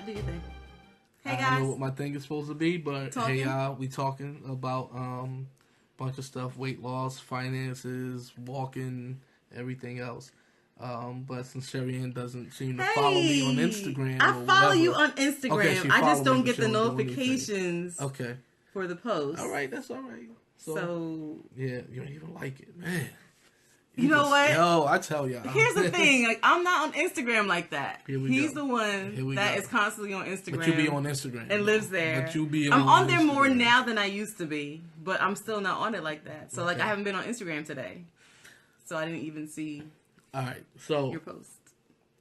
do your thing. Hey I guys. don't know what my thing is supposed to be, but Talking? hey y'all, we talking about bunch of stuff, weight loss, finances, walking, everything else. But since Sherrian doesn't seem to follow me on Instagram, I or follow whatever, you on Instagram. Okay, she I follow just me, don't but get she the don't do anything. notifications Okay, for the post. all right, that's all right. So yeah, you don't even like it, man. You know what? Yo, I tell y'all. Here's the thing. Like, I'm not on Instagram like that. He's go. the one that is constantly on Instagram. But you be on Instagram. And lives there. But you be I'm on there Instagram. more now than I used to be. But I'm still not on it like that. So, like, Okay. I haven't been on Instagram today. So, I didn't even see all right, so your post.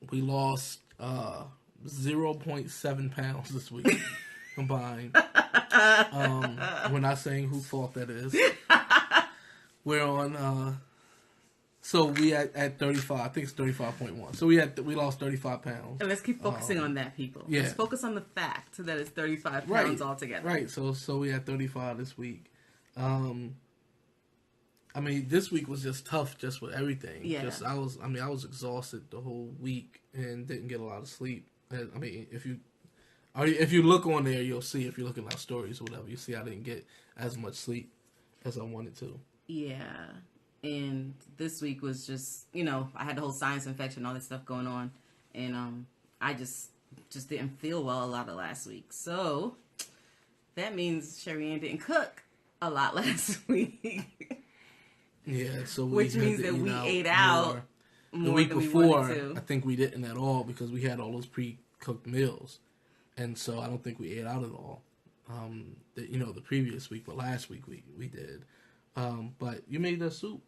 We lost 0.7 pounds this week combined. We're not saying whose fault that is. We're on. So we at 35. I think it's 35.1. So we lost 35 pounds. And let's keep focusing on that, people. Yeah. Let's focus on the fact that it's 35 pounds altogether. Right. So we had 35 this week. I mean, this week was just tough, just with everything. Yeah. I was exhausted the whole week and didn't get a lot of sleep. And, I mean, if you look on there, you'll see. If you look at our stories or whatever, you see I didn't get as much sleep as I wanted to. Yeah. And this week was just, I had the whole sinus infection, all this stuff going on. And I just didn't feel well a lot of last week. So that means Sherrian didn't cook a lot last week. Yeah, so which means that we ate out more the week than before. We wanted to. I think we didn't at all because we had all those pre-cooked meals, and so I don't think we ate out at all. The previous week, but last week we did. But you made the soup.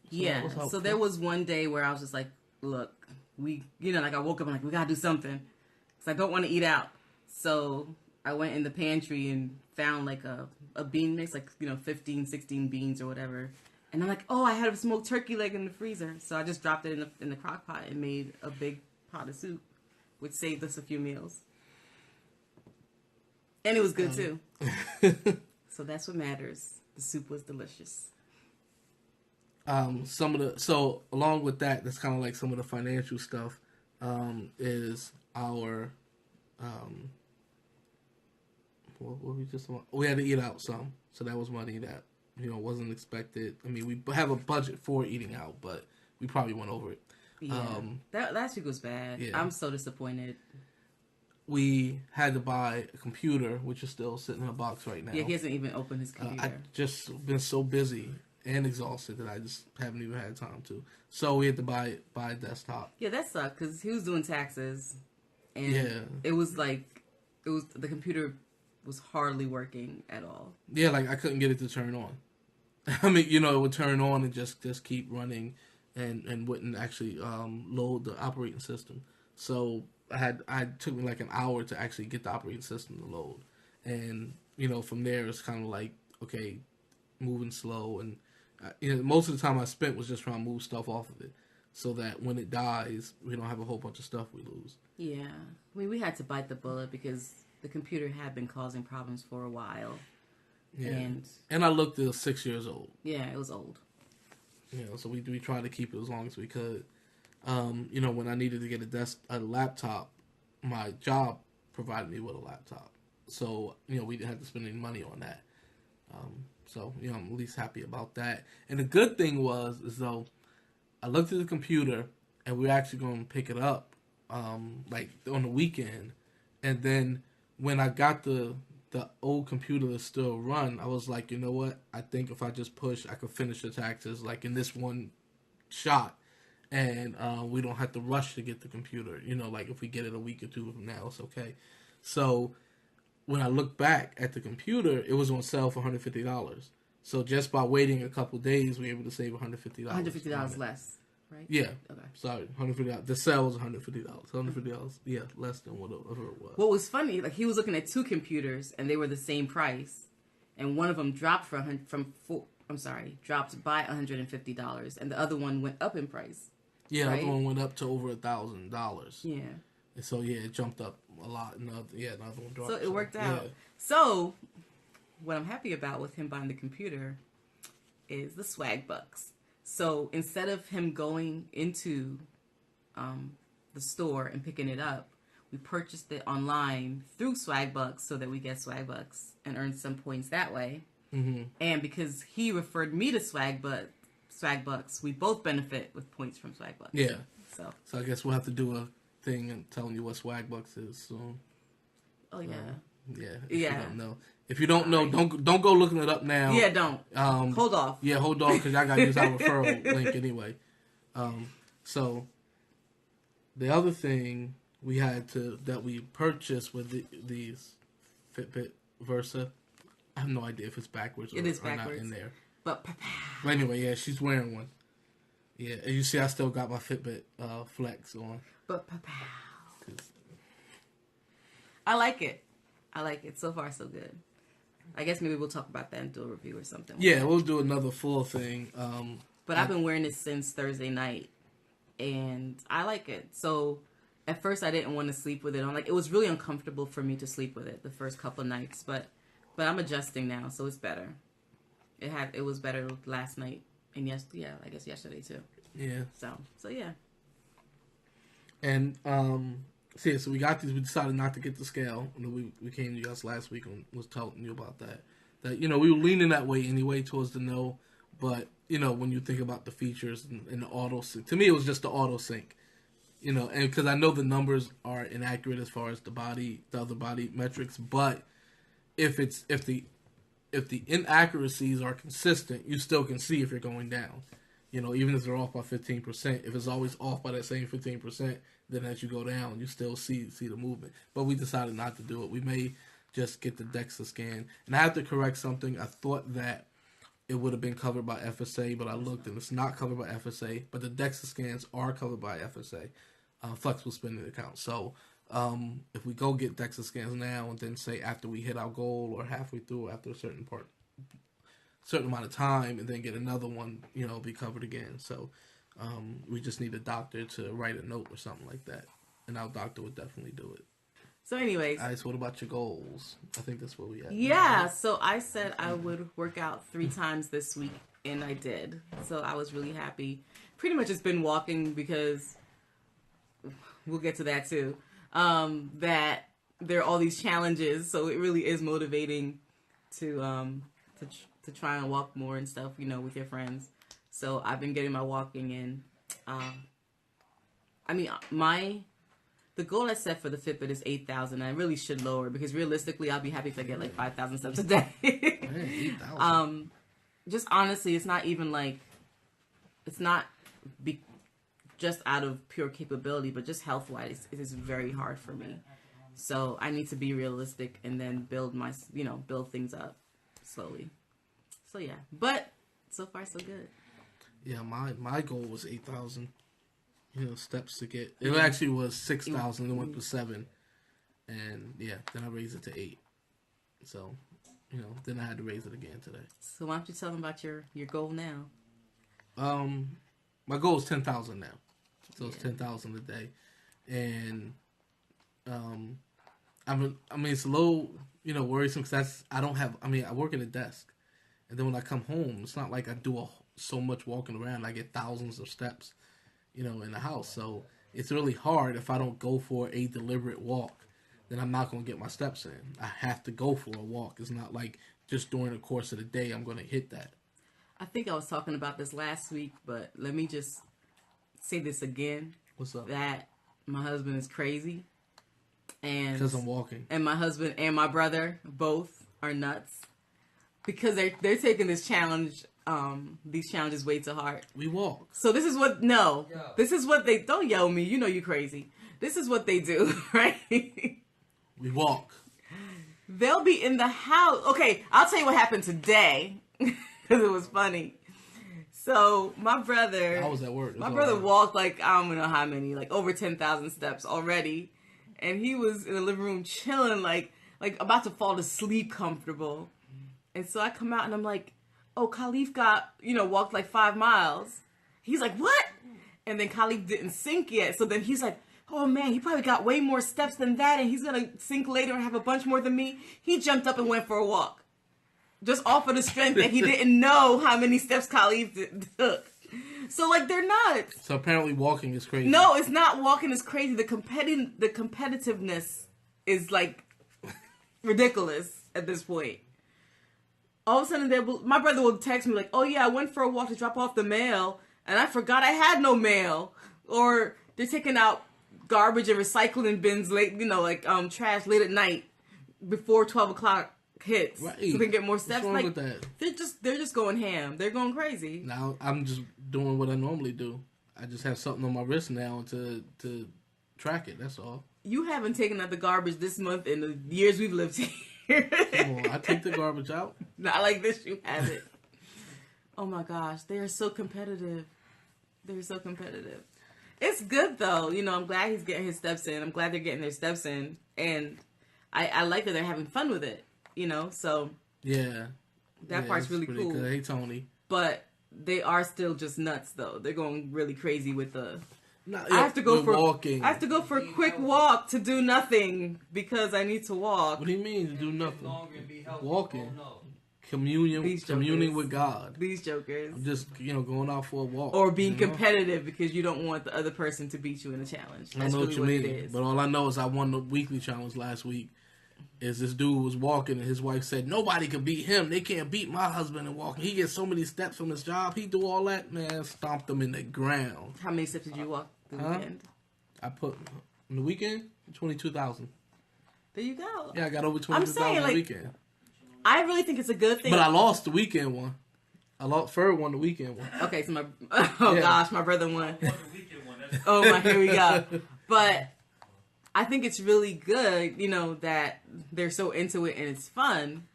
So so there was one day where I was just like, look, I woke up and we gotta do something because I don't want to eat out. So I went in the pantry and found like a bean mix, 15, 16 beans or whatever. And I'm like, oh, I had a smoked turkey leg in the freezer. So I just dropped it in the crock pot and made a big pot of soup, which saved us a few meals. And it was good too. So that's what matters. The soup was delicious. So along with that's kind of like some of the financial stuff, is our, we had to eat out some. So that was money that, wasn't expected. I mean, we have a budget for eating out, but we probably went over it. Yeah. That last week was bad. Yeah. I'm so disappointed. We had to buy a computer, which is still sitting in a box right now. Yeah, he hasn't even opened his computer. I've just been so busy and exhausted that I just haven't even had time to. So we had to buy a desktop. Yeah, that sucked because he was doing taxes, and it was the computer was hardly working at all. Yeah, like I couldn't get it to turn on. I mean, it would turn on and just keep running, and wouldn't actually load the operating system. So I took me like an hour to actually get the operating system to load, and from there it's kind of like, okay, moving slow, and most of the time I spent was just trying to move stuff off of it, so that when it dies, we don't have a whole bunch of stuff we lose. Yeah, I mean, we had to bite the bullet because the computer had been causing problems for a while. Yeah, and I looked, it was 6 years old. Yeah, it was old. So we tried to keep it as long as we could. When I needed to get a laptop, my job provided me with a laptop. So, we didn't have to spend any money on that. So, I'm at least happy about that. And the good thing is though, I looked at the computer and we were actually going to pick it up, like on the weekend. And then when I got the old computer to still run, I was like, you know what? I think if I just push, I could finish the taxes like in this one shot. And we don't have to rush to get the computer. Like if we get it a week or two from now, it's okay. So when I look back at the computer, it was on sale for $150. So just by waiting a couple days, we were able to save $150. $150 less, right? Yeah. Okay. Sorry, $150. The sale was $150. $150. Yeah, less than whatever it was. What was funny, like he was looking at two computers and they were the same price, and one of them dropped dropped by $150, and the other one went up in price. Yeah, right? The other one went up to over $1,000. Yeah. And so it jumped up a lot. And the other one dropped. So it worked out. Yeah. So what I'm happy about with him buying the computer is the swag bucks. So instead of him going into the store and picking it up, we purchased it online through Swagbucks so that we get Swagbucks and earn some points that way. Mm-hmm. And because he referred me to Swagbucks, we both benefit with points from Swagbucks. Yeah. So I guess we'll have to do a thing and telling you what Swagbucks is soon. Oh yeah. If you don't know. If you don't know, don't go looking it up now. Yeah, don't. Hold off. Yeah, hold off because I got to use our referral link anyway. So the other thing that we purchased with these Fitbit Versa, I have no idea if it's backwards or not in there. But anyway, yeah, she's wearing one. Yeah, and you see I still got my Fitbit Flex on. But I like it. So far, so good. I guess maybe we'll talk about that and do a review or something. Yeah, we'll do another full thing. But I've been wearing it since Thursday night, and I like it. So at first I didn't want to sleep with it on. Like, it was really uncomfortable for me to sleep with it the first couple of nights, but I'm adjusting now, so it's better. It was better last night, and I guess yesterday too. Yeah. So yeah. And so we got these. We decided not to get the scale. We came to you guys last week and was telling you about that. That we were leaning that way anyway towards the no, but when you think about the features and the auto sync, to me it was just the auto sync. And because I know the numbers are inaccurate as far as the other body metrics, but if the inaccuracies are consistent, you still can see if you're going down. Even if they're off by 15%, if it's always off by that same 15%, then as you go down, you still see the movement. But we decided not to do it. We may just get the DEXA scan. And I have to correct something. I thought that it would have been covered by FSA, but I looked and it's not covered by FSA. But the DEXA scans are covered by FSA, flexible spending account. So if we go get DEXA scans now and then say after we hit our goal or halfway through after a certain amount of time and then get another one, be covered again. So we just need a doctor to write a note or something like that. And our doctor would definitely do it. So anyways. All right, so what about your goals? I think that's where we at. Yeah, so I said I would work out 3 times this week, and I did. So I was really happy. Pretty much it's been walking because, we'll get to that too, that there are all these challenges. So it really is motivating to try and walk more and stuff, with your friends. So I've been getting my walking in. The goal I set for the Fitbit is 8,000. I really should lower because realistically, I'll be happy if I get like 5,000 steps a day. Man, 8,000. Just honestly, it's not even like, it's not just out of pure capability, but just health-wise, it is very hard for me. So I need to be realistic and then build things up slowly. So yeah, but so far so good. Yeah, my goal was 8,000. Steps to get. It actually was 6,000. It went to 7, and yeah, then I raised it to 8. So, then I had to raise it again today. So why don't you tell them about your goal now? My goal is 10,000 now. So it's 10,000 a day, and it's a little worrisome because I work at a desk, and then when I come home, it's not like I do so much walking around. I get thousands of steps. In the house. So it's really hard if I don't go for a deliberate walk, then I'm not going to get my steps in. I have to go for a walk. It's not like just during the course of the day I'm going to hit that. I think I was talking about this last week, but let me just say this again. What's up? That my husband is crazy. And because I'm walking. And my husband and my brother both are nuts. Because they're taking this challenge these challenges way to heart. We walk. So this is what this is what they don't yell me. You crazy. This is what they do, right? We walk. They'll be in the house. Okay, I'll tell you what happened today because it was funny. So my brother, I was at work. My brother walked like I don't know how many, like over 10,000 steps already, and he was in the living room chilling, like about to fall asleep, comfortable. And so I come out and I'm like, oh, Khalif got, walked like 5 miles. He's like, what? And then Khalif didn't sink yet. So then he's like, oh man, he probably got way more steps than that. And he's going to sink later and have a bunch more than me. He jumped up and went for a walk. Just off of the strength that he didn't know how many steps Khalif took. So like they're nuts. So apparently walking is crazy. No, it's not walking is crazy. The competitiveness is like ridiculous at this point. All of a sudden, my brother will text me like, "Oh yeah, I went for a walk to drop off the mail, and I forgot I had no mail." Or they're taking out garbage and recycling bins late, trash late at night before 12 o'clock hits, right. so they can get more steps. What's wrong like with that? they're just going ham. They're going crazy. Now I'm just doing what I normally do. I just have something on my wrist now to track it. That's all. You haven't taken out the garbage this month in the years we've lived here. Come on, I take the garbage out. Not like this, you haven't. Oh my gosh, they are so competitive. They're so competitive. It's good though. I'm glad he's getting his steps in. I'm glad they're getting their steps in. And I like that they're having fun with it, so. Yeah. That part's really cool. Good. Hey, Tony. But they are still just nuts though. They're going really crazy with the... I have to go for walking. I have to go for a quick walk to do nothing because I need to walk. What do you mean to do nothing? Walking, communing with God. These jokers. I'm just going out for a walk. Or being competitive because you don't want the other person to beat you in a challenge. That's I know really what you it mean. is. But all I know is I won the weekly challenge last week. Is this dude was walking and his wife said nobody can beat him. They can't beat my husband in walking. He gets so many steps from his job. He do all that, man. Stomped him in the ground. How many steps did you walk the weekend? I put in the weekend 22,000. There you go. Yeah, I got over 22,000 the weekend. I really think it's a good thing. But I lost the weekend one. Ferd won the weekend one. Okay, so my brother won. Oh my, here we go. But I think it's really good, that they're so into it and it's fun,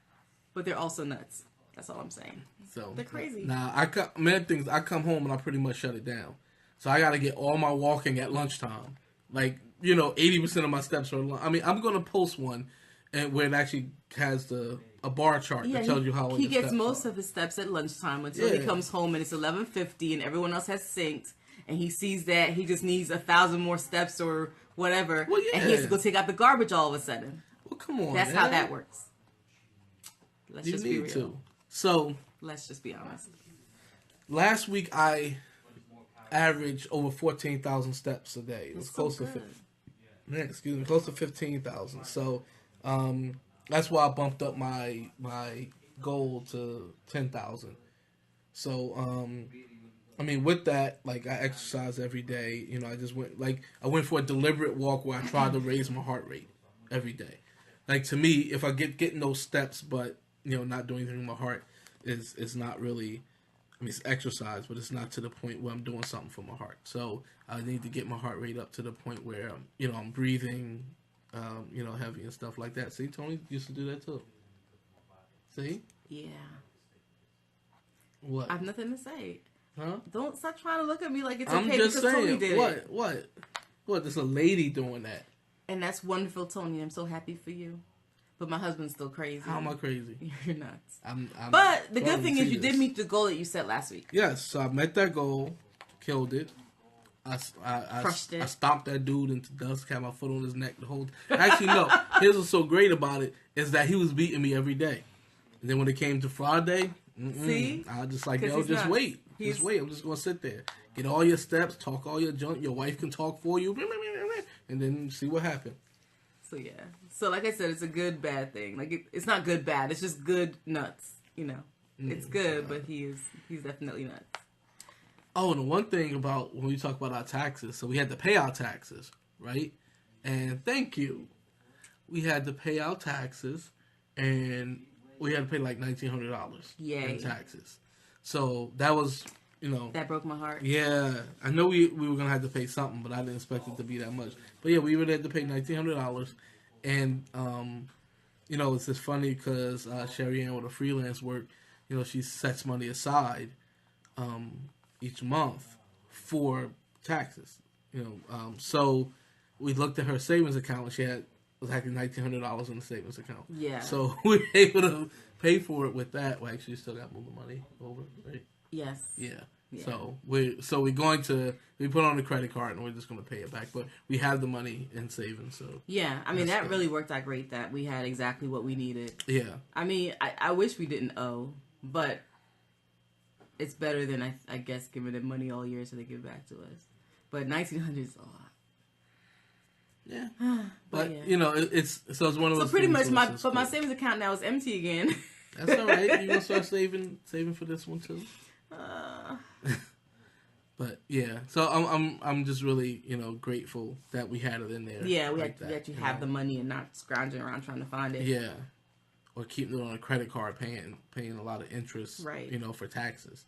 but they're also nuts. That's all I'm saying. So they're crazy. Now, I come home and I pretty much shut it down. So I got to get all my walking at lunchtime. Like, 80% of my steps are. I'm going to post one where it actually has a bar chart that tells you how he gets most of his steps at lunchtime until he comes home and it's 11:50 and everyone else has synced and he sees that he just needs 1,000 more steps or whatever, and he has to go take out the garbage all of a sudden. Well, come on, that's how that works. Let's just be real. So let's just be honest. Last week I averaged over 14,000 steps a day. It was close to 15,000. So that's why I bumped up my goal to 10,000. So with that, like, I exercise every day. I just I went for a deliberate walk where I tried to raise my heart rate every day. Like, to me, if I getting those steps, but not doing anything with my heart is not really. It's exercise, but it's not to the point where I'm doing something for my heart. So I need to get my heart rate up to the point where I'm breathing, heavy and stuff like that. See, Tony used to do that too. See? Yeah. What? I have nothing to say. Huh? Don't stop trying to look at me like it's I'm okay just because saying. Tony did it. What? There's a lady doing that. And that's wonderful, Tony. I'm so happy for you. But my husband's still crazy. How am I crazy? You're nuts. But the good thing is you did meet the goal that you set last week. Yes, so I met that goal, killed it. I crushed it. I stomped that dude into dust, had my foot on his neck the whole time. Actually, no. Here's what's so great about it is that he was beating me every day. And then when it came to Friday, see? I was just like, yo, just wait. Just wait. I'm just going to sit there. Get all your steps, talk all your junk. Your wife can talk for you. And then see what happened. So, yeah. So, like I said, it's a good, bad thing. Like, it's not good, bad. It's just good nuts, It's good, but he's definitely nuts. Oh, and the one thing about when we talk about our taxes, so we had to pay our taxes, right? And thank you. We had to pay our taxes, and we had to pay like $1,900 in taxes. So that was, That broke my heart. Yeah. I know we were going to have to pay something, but I didn't expect it to be that much. But yeah, we would have to pay $1,900. And, it's just funny because Sherrian with a freelance work, she sets money aside each month for taxes. So we looked at her savings account and she had was actually $1,900 in the savings account. Yeah. So we were able to pay for it with that. We actually still got more money over, right? Yes. Yeah. So we put on the credit card and we're just going to pay it back, but we have the money in savings. So yeah, I mean that really worked out great that we had exactly what we needed. Yeah. I mean, I wish we didn't owe, but it's better than I guess giving them money all year so they give back to us. But 1,900 is a lot. Yeah, but you know, it's one of those. So pretty much my savings account now is empty again. That's all right. You gonna start saving for this one too. But yeah, so I'm just really grateful that we had it in there. Yeah, we actually have the money and not scrounging around trying to find it. Yeah, or keeping it on a credit card, paying a lot of interest. Right. For taxes.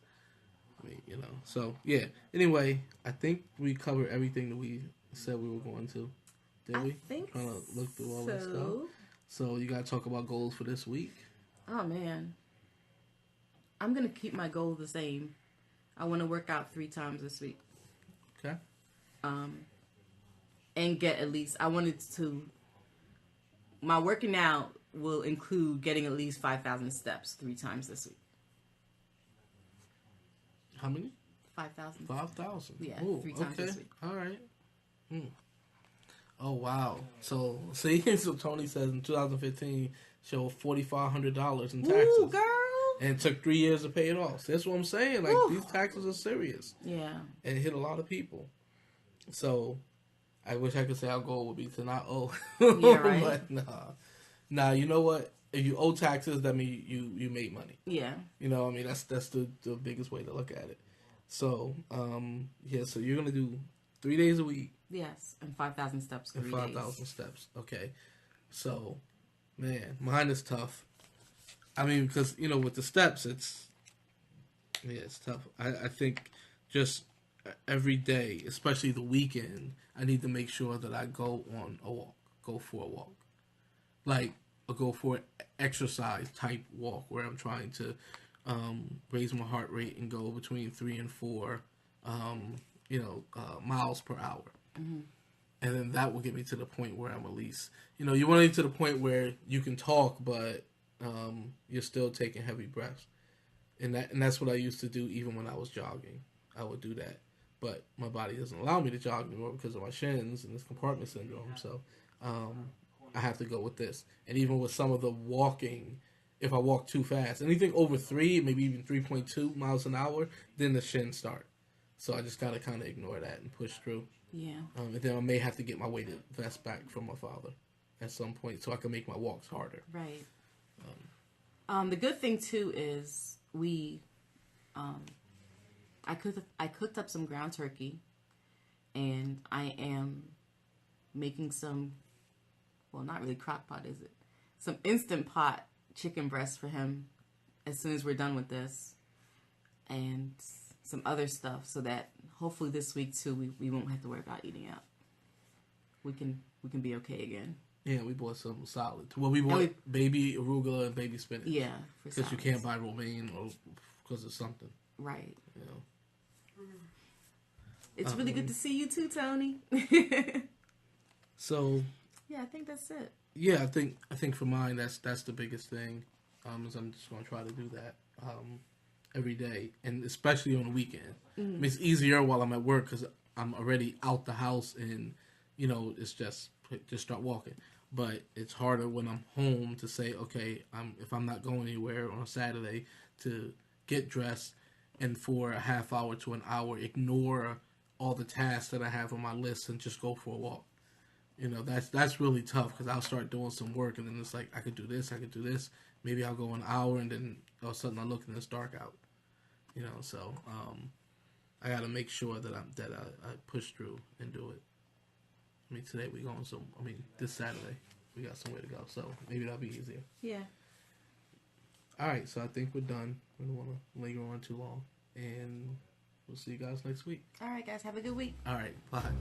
I mean, So yeah. Anyway, I think we covered everything that we said we were going to. Did we? I think trying to look through all that stuff. So you gotta talk about goals for this week. Oh man, I'm gonna keep my goal the same. I want to work out 3 times this week. Okay. And get at least my working out will include getting at least 5,000 steps 3 times this week. How many? 5,000. 5,000. Yeah, Ooh, 3 times this week. All right. Oh wow! So see, so Tony says in 2015 showed $4,500 in taxes. Ooh, girl! And it took 3 years to pay it off. So that's what I'm saying. Like these taxes are serious. Yeah. And it hit a lot of people. So I wish I could say our goal would be to not owe. Yeah, right. But nah. You know what? If you owe taxes, that means you make money. Yeah. I mean that's the biggest way to look at it. So so you're gonna do 3 days a week. Yes, and 5,000 steps. And 5,000 steps. Okay, so man, mine is tough. I mean, because with the steps, it's tough. I think just every day, especially the weekend, I need to make sure that I go on a walk, go for a walk, like go for an exercise type walk where I'm trying to raise my heart rate and go between 3 and 4, miles per hour. Mm-hmm. And then that will get me to the point where I'm at least, you want to get to the point where you can talk, but you're still taking heavy breaths. And that's what I used to do even when I was jogging. I would do that. But my body doesn't allow me to jog anymore because of my shins and this compartment syndrome. So I have to go with this. And even with some of the walking, if I walk too fast, anything over 3, maybe even 3.2 miles an hour, then the shins start. So I just got to kind of ignore that and push through. Yeah. And then I may have to get my weighted vest back from my father at some point so I can make my walks harder. Right. The good thing too is I cooked up some ground turkey, and I am making some, well, not really crock pot, is it? Some Instant Pot chicken breast for him as soon as we're done with this, and some other stuff so that hopefully this week too we won't have to worry about eating out. We can be okay again. Yeah, we bought some salad. Well, we bought baby arugula and baby spinach. Yeah, because you can't buy romaine or because of something. Right. It's really good to see you too, Tony. So. Yeah, I think that's it. Yeah, I think for mine that's the biggest thing. Is I'm just gonna try to do that every day, and especially on the weekend. Mm-hmm. I mean, it's easier while I'm at work because I'm already out the house and it's just start walking. But it's harder when I'm home to say, okay, if I'm not going anywhere on a Saturday, to get dressed and for a half hour to an hour ignore all the tasks that I have on my list and just go for a walk. That's really tough because I'll start doing some work and then it's like I could do this. Maybe I'll go an hour and then all of a sudden I look and it's dark out. So I got to make sure that I push through and do it. I mean, today we going this Saturday we got somewhere to go, so maybe that'll be easier. Yeah. All right, so I think we're done. We don't want to linger on too long, and we'll see you guys next week. All right, guys, have a good week. All right, bye.